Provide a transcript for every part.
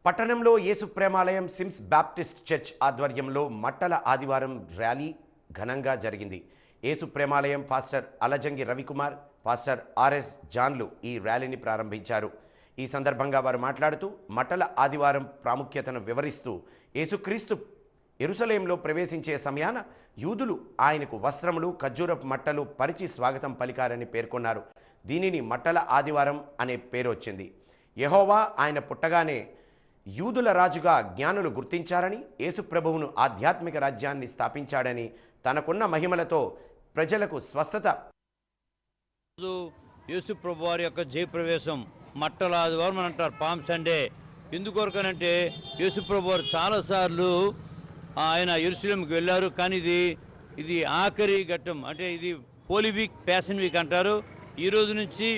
పట్టణంలో Yesu Premalayam Sims baptist church ఆధ్వర్యంలో మట్టల ఆదివారం ర్యాలీ ఘనంగా జరిగింది. Yesu Premalayam pastor Alajangi Ravikumar, pastor RS జాన్లు ఈ ర్యాలీని ప్రారంభించారు. ఈ సందర్భంగా వారు మాట్లాడుతూ మట్టల ఆదివారం ప్రాముఖ్యతను వివరిస్తూ యేసుక్రీస్తు యెరూషలేంలో ప్రవేశించే సమయాన యూదులు ఆయనకు వస్త్రములు, ఖర్జూరపు మట్టలు పరిచి స్వాగతం పలికారని పేర్కొన్నారు. దీనిని మట్టల ఆదివారం అనే పేరు వచ్చింది. యెహోవా ఆయన పుట్టగానే యూదుల రాజుగా జ్ఞానులు గుర్తించారని, యేసుప్రభువును ఆధ్యాత్మిక రాజ్యాన్ని స్థాపించాడని, తనకున్న మహిమలతో ప్రజలకు స్వస్థత. యేసుప్రభు వారి యొక్క జయప్రవేశం మట్టల ఆదివారం అంటారు, పామ్ సండే. ఎందుకొరకనంటే యేసుప్రభు వారు చాలాసార్లు ఆయన యెరూషలేంకి వెళ్ళారు. కానీ ఇది ఆఖరి ఘట్టం, అంటే ఇది హోలీ వీక్, ప్యాషన్ వీక్ అంటారు. ఈ రోజు నుంచి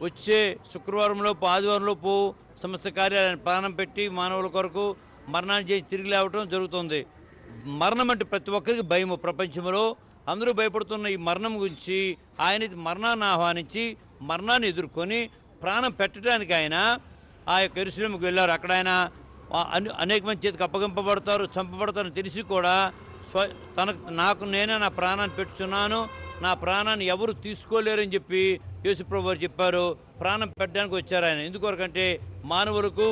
వచ్చే శుక్రవారంలోపు, ఆదివారంలోపు సమస్త కార్యాలను ప్రాణం పెట్టి మానవుల కొరకు మరణాన్ని చేసి తిరిగి లేవటం జరుగుతుంది. మరణం అంటే ప్రతి ఒక్కరికి భయము. ప్రపంచంలో అందరూ భయపడుతున్న ఈ మరణం గురించి ఆయన మరణాన్ని ఆహ్వానించి మరణాన్ని ఎదుర్కొని ప్రాణం పెట్టడానికి ఆయన ఆ యొక్క యెరూషలేంకి వెళ్ళారు. అక్కడ ఆయన అనేక మంది చేతికి అప్పగింపబడతారు, చంపబడతారని తెలిసి కూడా నాకు నేనే నా ప్రాణాన్ని పెట్టుచున్నాను, నా ప్రాణాన్ని ఎవరు తీసుకోలేరని చెప్పి యేసుప్రభు వారు చెప్పారు. ప్రాణం పెట్టడానికి వచ్చారు ఆయన. ఎందుకొరకంటే మానవులకు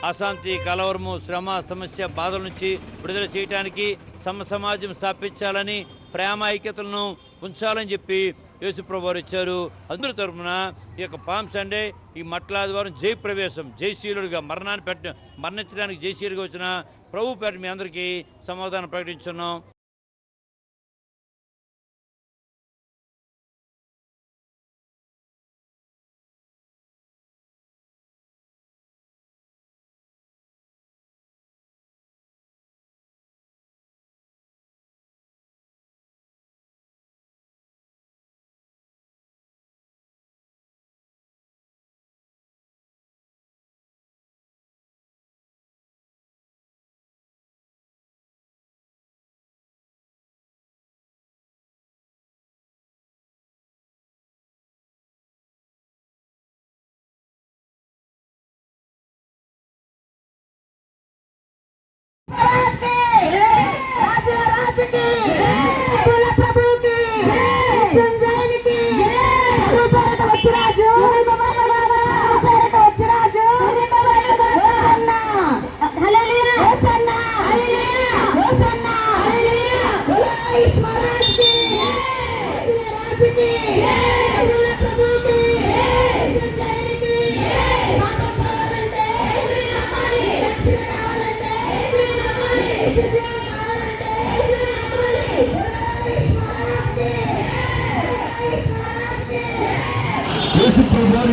అశాంతి, కలవరము, శ్రమ, సమస్య, బాధల నుంచి విడుదల చేయడానికి, సమాజం స్థాపించాలని, ప్రేమ ఐక్యతలను ఉంచాలని చెప్పి యేసుప్రభు వారు ఇచ్చారు. అందరి తరఫున ఈ యొక్క పామ్ సండే, ఈ మట్టల ఆదివారం జయప్రవేశం, జయశీలుడిగా మరణించడానికి జయశీలుగా వచ్చిన ప్రభు పేరు మీ అందరికీ సమాధానం ప్రకటించున్నాం.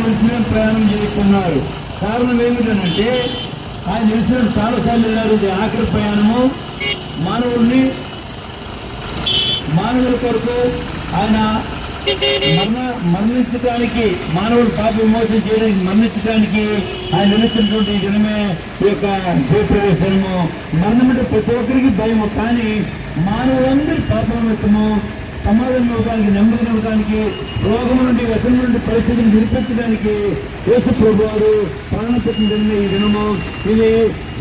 యెరూషలేం ప్రయాణం చేస్తున్నారు. కారణం ఏమిటంటే ఆయన యెరూషలేం చాలాసార్లు వెళ్ళారు. ఇది ఆఖరి ప్రయాణము. మానవుల కొరకు ఆయన మరణించడానికి, మానవుడు పాప విమోచన చేయడానికి, మరణించడానికి ఆయన నిలుస్తున్నటువంటి దినమే ఈ యొక్క జయప్రవేశము. మరణం అంటే ప్రతి ఒక్కరికి భయము. కానీ మానవులందరి పాప నిమిత్తము సమాధానం ఇవ్వడానికి, నెమ్మది ఇవ్వడానికి, రోగం నుండి, వ్యసనం నుండి పరిస్థితిని నిలిపించడానికి యేసుప్రభు వారు ప్రాణం పెట్టిన దినమే ఈ దినము. ఇది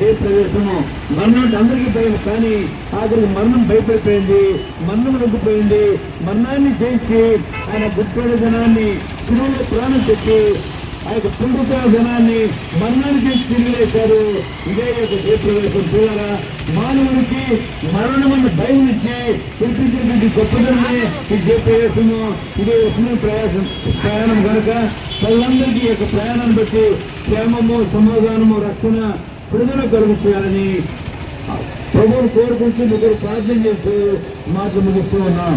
జయప్రవేశము. మరణం అంటే అందరికీ భయం. కానీ ఆఖరికి మరణం భయపడిపోయింది, మరణం రొగ్గిపోయింది. మరణాన్ని చేసి ఆయన గుర్తుపడే దినాన్ని శిలువలో ప్రాణం పెట్టి ఆ యొక్క పునరుద్ధరణ దినాన్ని మరణాన్ని చేసి తిరిగి వేశారు. ఇదే యొక్క జయప్రవేశం. చూడారా, మానవునికి మరణమన్న భయం నుంచి పిలిపించేటువంటి గొప్పదనమే ఈ జయప్రవేశము. ఇదే వచ్చిన ప్రయాణం కనుక ప్రజలందరికీ ఈ యొక్క ప్రయాణాన్ని బట్టి క్షేమము, సమాధానము, రక్షణ, విడుదల కలుగు చేయాలని ప్రభువును కోరుకుంటూ ముగ్గురు ప్రార్థన చేస్తూ మాటలు ముగిస్తూ ఉన్నాం.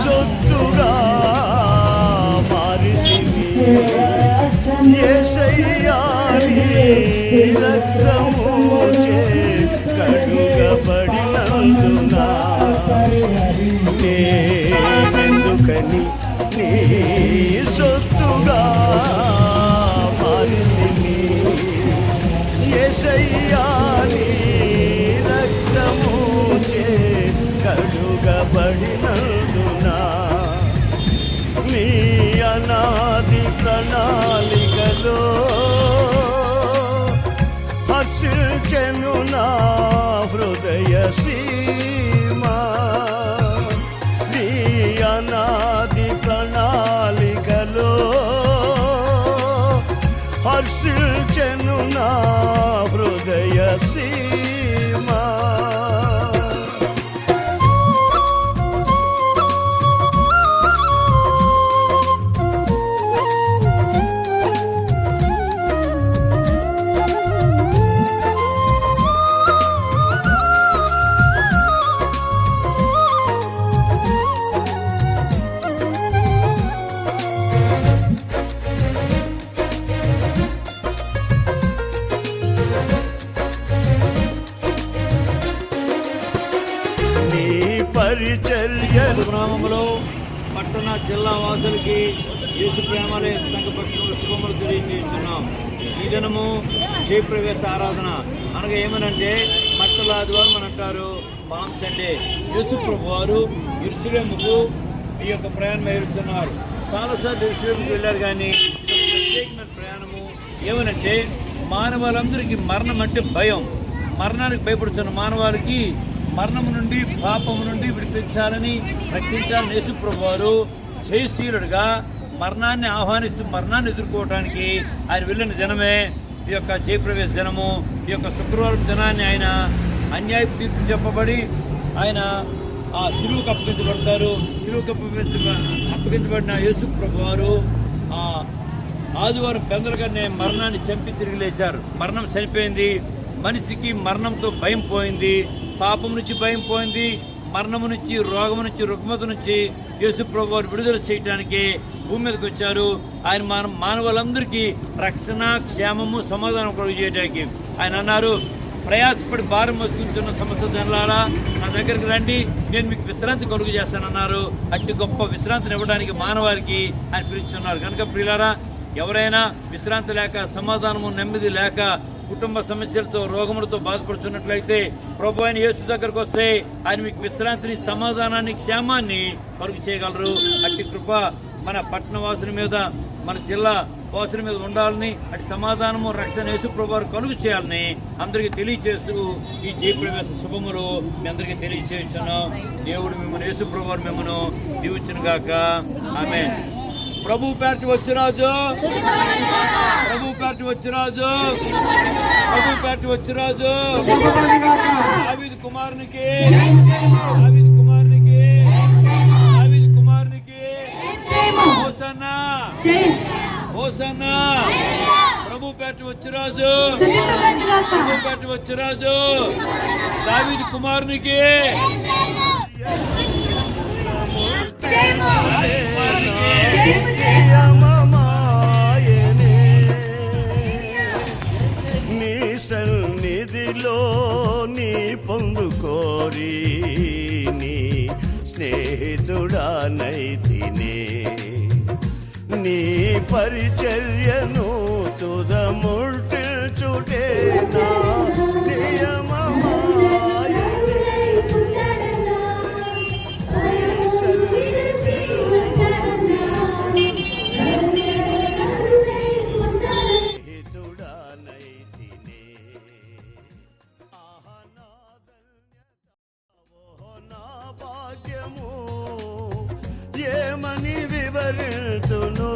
సొత్తుగా మారితివి యేసయ్యా, రక్తము చే కడుగబడినందున యేసయ్యా నీ రక్తముచే కడుగబడినందున నీ అనాది ప్రణాళికలో హర్షించెను నా హృదయ సీమా నీ అనాది ప్రణాళికలో హర్షించెను నా హృదయ సీమా పరిచర్య గ్రామంలో పట్టణ జిల్లా వాసులకి యేసు ప్రేమాలయ సంఘ పక్షంలో శుభములు తెలియజేస్తున్నాం. ఈ దినము జయప్రవేశ ఆరాధన అనగా ఏమనంటే మట్టల ఆదివారం అని అంటారు, పామ్ సండే. యేసు ప్రభు వారు యెరూషలేముకు ఈ యొక్క ప్రయాణం ఎదుర్కొన్నారు. చాలాసార్లు యెరూషలేముకు వెళ్ళారు, కానీ ప్రత్యేకమైన ప్రయాణము ఏమనంటే మానవాళ్ళందరికీ మరణం అంటే భయం. మరణానికి భయపడుతున్న మానవాళికి మరణము నుండి పాపము నుండి విడిపించాలని రక్షించాలని యేసు ప్రభు వారు జయశీలుడుగా మరణాన్ని ఆహ్వానిస్తూ మరణాన్ని ఎదుర్కోవడానికి ఆయన వెళ్ళిన దినమే ఈ యొక్క జయప్రవేశ దినము. ఈ యొక్క శుక్రవారం దినాన్ని ఆయన అన్యాయపు తీర్పు చెప్పబడి ఆయన ఆ శిలువుకు అప్పగించబడతారు. శిలువుకు అప్పగించబడిన యేసు ప్రభు వారు ఆదివారం పెందలుగానే మరణాన్ని చంపి తిరిగి లేచారు. మరణం చనిపోయింది, మనిషికి మరణంతో భయం పోయింది, పాపం నుంచి భయం పోయింది, మరణము నుంచి, రోగము నుంచి, రుగ్మత నుంచి యేసు ప్రభు వారు విడుదల చేయడానికి భూమి మీదకి వచ్చారు. ఆయన మానవులందరికీ రక్షణ, క్షేమము, సమాధానం కలుగు చేయడానికి ఆయన అన్నారు, ప్రయాసపడి భారం మోసుకుంటున్న సమస్త జనులారా నా దగ్గరికి రండి, నేను మీకు విశ్రాంతి కలుగు చేస్తానన్నారు. అట్టి గొప్ప విశ్రాంతిని ఇవ్వడానికి మానవారికి ఆయన పిలుస్తున్నారు. కనుక ప్రియులారా, ఎవరైనా విశ్రాంతి లేక, సమాధానము, నెమ్మది లేక, కుటుంబ సమస్యలతో, రోగములతో బాధపడుతున్నట్లయితే ప్రభు అయిన యేసు దగ్గరకు వస్తే ఆయన మీకు విశ్రాంతిని, సమాధానాన్ని, క్షేమాన్ని కలుగు చేయగలరు. అట్టి కృప మన పట్టణ వాసుని మీద, మన జిల్లా వాసుని మీద ఉండాలని, అటు సమాధానము, రక్షణ యేసు ప్రభు వారు కలుగు చేయాలని అందరికీ తెలియజేస్తూ ఈ జయప్రవేశ శుభములు మీ అందరికీ తెలియజేస్తున్నాం. దేవుడు మిమ్మల్ని, యేసు ప్రభు వారు మిమ్మల్ని దీవించును గాక. ఆమేన్. ప్రభు పేరటి వచ్చిరాజు, ప్రభు పేరటి వచ్చిరాజు, ప్రభు పేరటి వచ్చిరాజు, దావీదు కుమారునికి, దావీదు కుమారునికి, దావీదు కుమారునికి హోసన్నా, హోసన్నా. ప్రభు పేరటి వచ్చిరాజు, ప్రభు పేరటి వచ్చిరాజు, దావీదు కుమారునికి నీ సన్నిధిలో నీ పొందుకోరి నీ స్నేహితుడానైతినే, నీ పరిచర్యను తుదముల్చుటే నా నియమమాయనే. ఏమని వివరించును